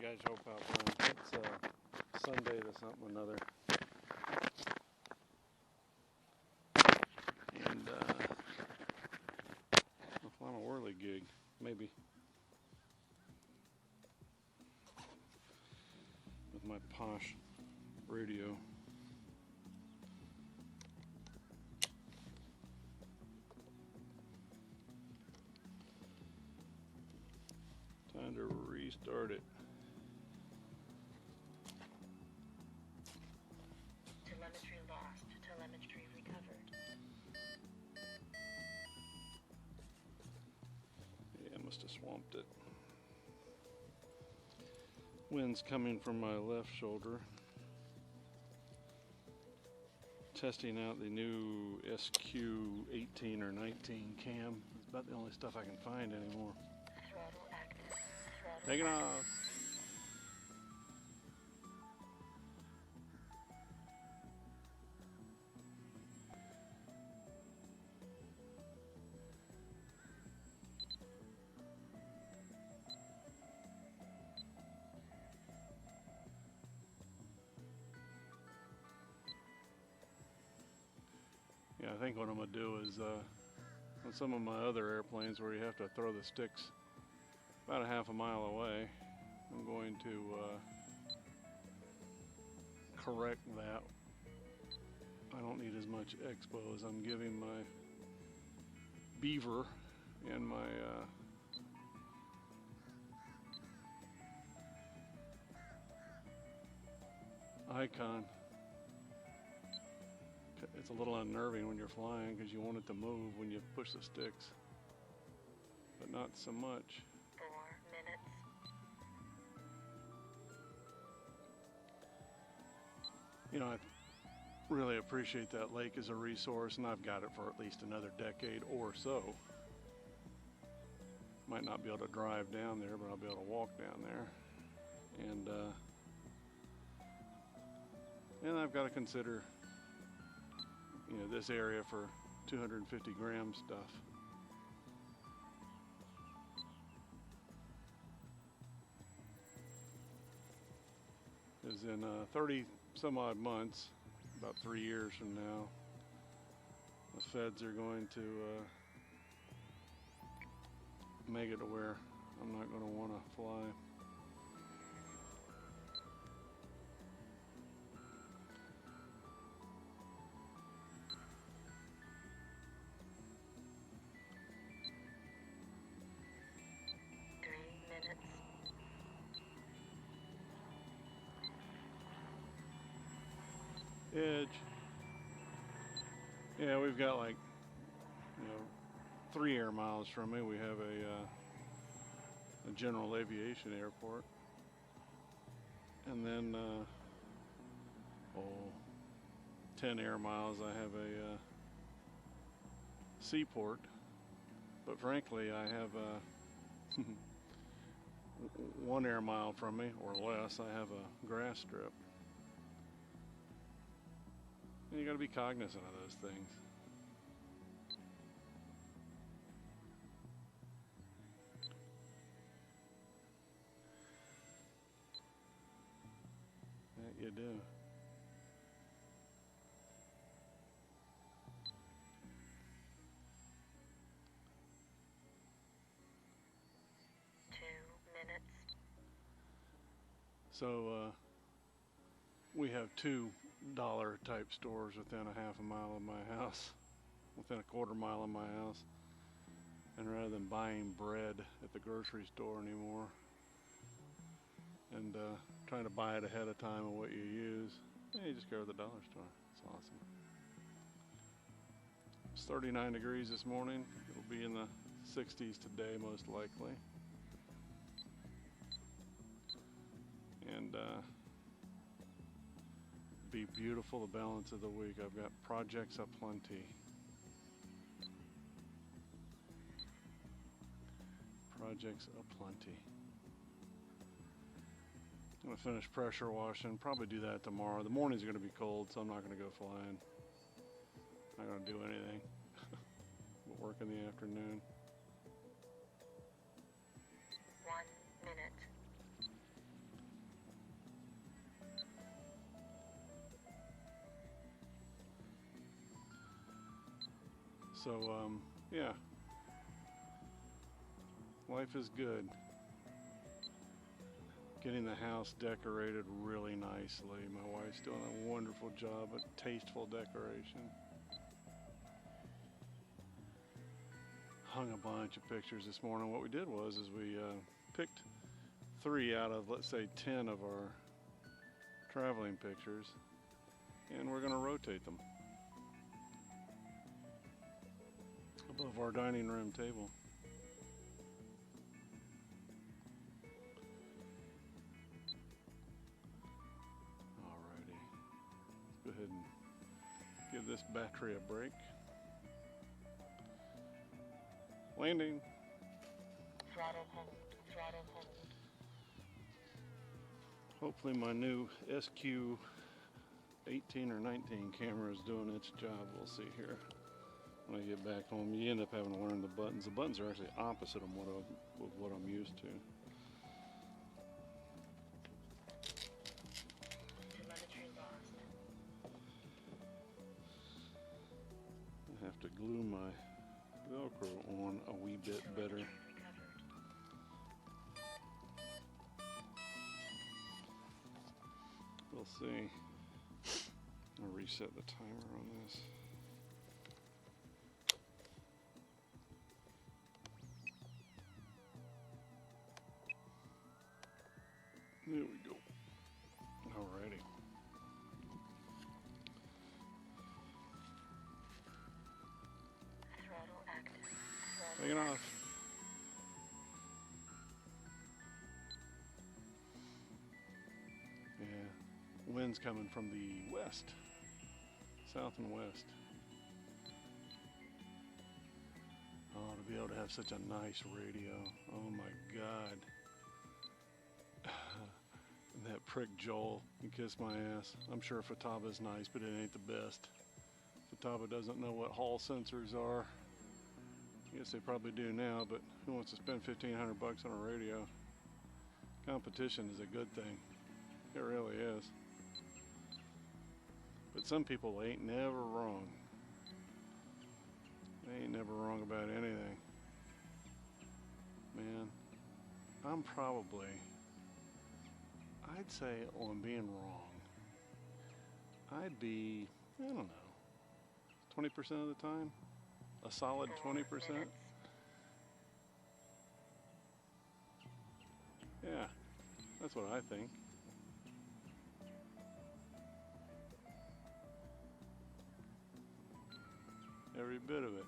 guys hope out front. It's Sunday to something or another. And I'll find a whirly gig, maybe. With my posh radio. Time to restart it. Telemetry lost. Telemetry recovered. Yeah, I must have swamped it. Wind's coming from my left shoulder. Testing out the new SQ18 or 19 cam. It's about the only stuff I can find anymore. Throttle active. Throttle Taking off. Yeah, I think what I'm going to do is on some of my other airplanes where you have to throw the sticks about a half a mile away, I'm going to correct that. I don't need as much expo as I'm giving my Beaver and my Icon. It's a little unnerving when you're flying because you want it to move when you push the sticks, but not so much. 4 minutes. You know, I really appreciate that lake as a resource, and I've got it for at least another decade or so. Might not be able to drive down there, but I'll be able to walk down there. And I've got to consider, you know, this area for 250 gram stuff. Because in 30 some odd months, about 3 years from now, the feds are going to make it to where I'm not going to want to fly. Edge. Yeah, we've got like, 3 air miles from me. We have a general aviation airport, and then 10 air miles I have a seaport. But frankly, I have 1 air mile from me or less. I have a grass strip. And you got to be cognizant of those things. That you do. So we have $2 type stores within a half a mile of my house, within a quarter mile of my house. And rather than buying bread at the grocery store anymore and trying to buy it ahead of time of what you use, you just go to the dollar store. It's awesome. It's 39 degrees this morning. It'll be in the 60s today most likely. And be beautiful the balance of the week. I've got projects aplenty. Projects aplenty. I'm going to finish pressure washing, probably do that tomorrow. The morning's going to be cold, so I'm not going to go flying. Not going to do anything. But work in the afternoon. 1 minute. So, yeah, life is good. Getting the house decorated really nicely. My wife's doing a wonderful job at tasteful decoration. Hung a bunch of pictures this morning. What we did was we picked 3 out of, let's say, 10 of our traveling pictures, and we're going to rotate them above our dining room table. Alrighty, let's go ahead and give this battery a break. Landing. Throttle hold. Throttle hold. Hopefully my new SQ 18 or 19 camera is doing its job. We'll see here. When I get back home, you end up having to learn the buttons. The buttons are actually opposite of what I'm used to. Telemetry lost. I have to glue my Velcro on a wee bit better. Telemetry recovered. We'll see. I'll reset the timer on this. There we go. Alrighty. Throttle active. Throttle Taking off. Yeah. Wind's coming from the west. South and west. Oh, to be able to have such a nice radio. Oh my God. And that prick Joel, he kissed my ass. I'm sure Fataba's nice, but it ain't the best. Fataba doesn't know what hall sensors are. I guess they probably do now, but who wants to spend $1,500 on a radio? Competition is a good thing. It really is. But some people ain't never wrong. They ain't never wrong about anything. Man, I'm probably, I'd say on being wrong, I'd be, I don't know, 20% of the time? A solid 20%? Yeah, that's what I think. Every bit of it.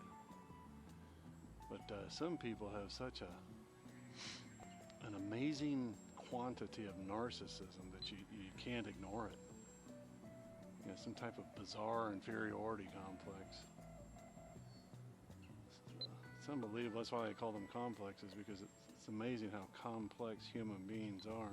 But some people have such an amazing quantity of narcissism that you can't ignore it. You know, some type of bizarre inferiority complex. It's unbelievable. That's why I call them complexes, because it's amazing how complex human beings are.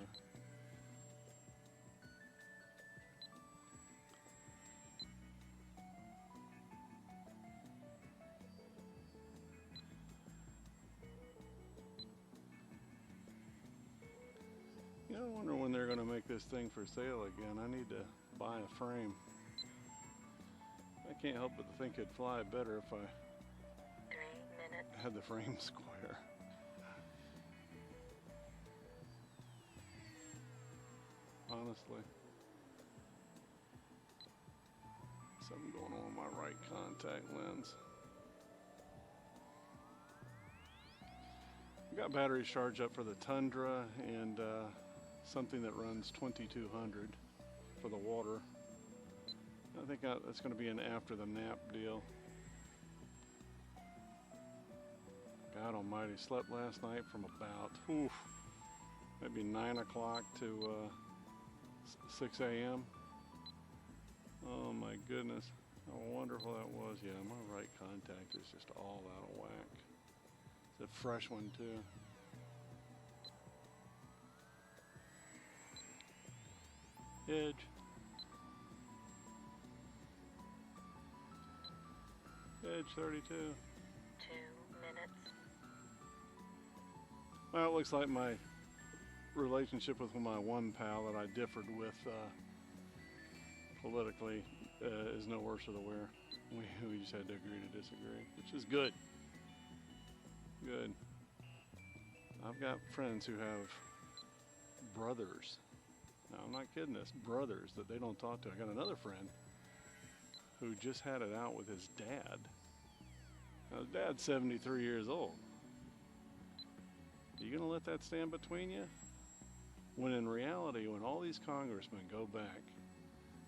You know, I wonder when they're going to make this thing for sale again. I need to buy a frame. I can't help but think it'd fly better if I 3 minutes. had the frame square. Honestly. Something going on with my right contact lens. Got batteries charged up for the Tundra and something that runs 2200 for the water. I think that's going to be an after the nap deal. God almighty, slept last night from about maybe 9 o'clock to 6 a.m. Oh my goodness, how wonderful that was. Yeah, my right contact is just all out of whack. It's a fresh one too. Edge. Edge 32. 2 minutes. Well, it looks like my relationship with my one pal that I differed with politically is no worse for the wear. We just had to agree to disagree, which is good. Good. I've got friends who have brothers. Now, I'm not kidding this. Brothers that they don't talk to. I got another friend who just had it out with his dad. Now, his dad's 73 years old. Are you going to let that stand between you? When in reality, when all these congressmen go back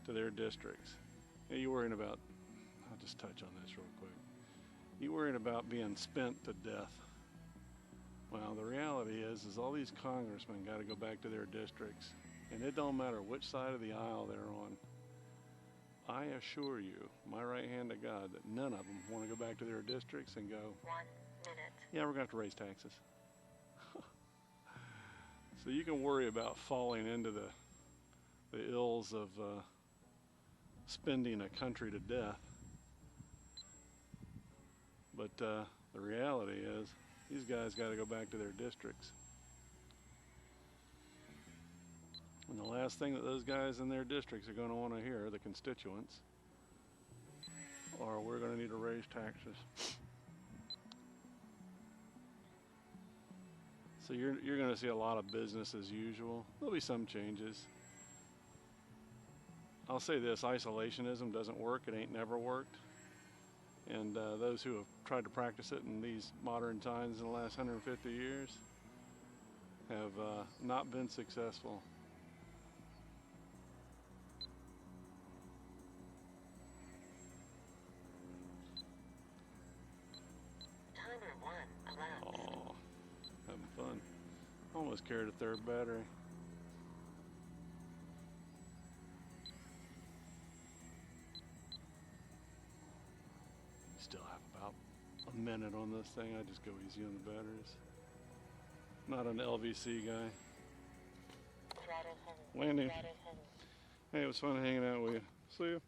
to their districts, you're worrying about, I'll just touch on this real quick. You're worrying about being spent to death. Well, the reality is all these congressmen got to go back to their districts, and it don't matter which side of the aisle they're on. I assure you, my right hand to God, that none of them want to go back to their districts and go, 1 minute. yeah, we're going to have to raise taxes. So you can worry about falling into the ills of spending a country to death. But the reality is, these guys got to go back to their districts. And the last thing that those guys in their districts are going to want to hear, the constituents, are we're going to need to raise taxes. So you're going to see a lot of business as usual. There'll be some changes. I'll say this, isolationism doesn't work. It ain't never worked. And those who have tried to practice it in these modern times in the last 150 years have not been successful. Timer 1 elapsed. Oh, having fun. Almost carried a third battery. Still have about a minute on this thing. I just go easy on the batteries. Not an LVC guy. Throttle hold. Landing. Throttle hold. Hey, it was fun hanging out with you. See you.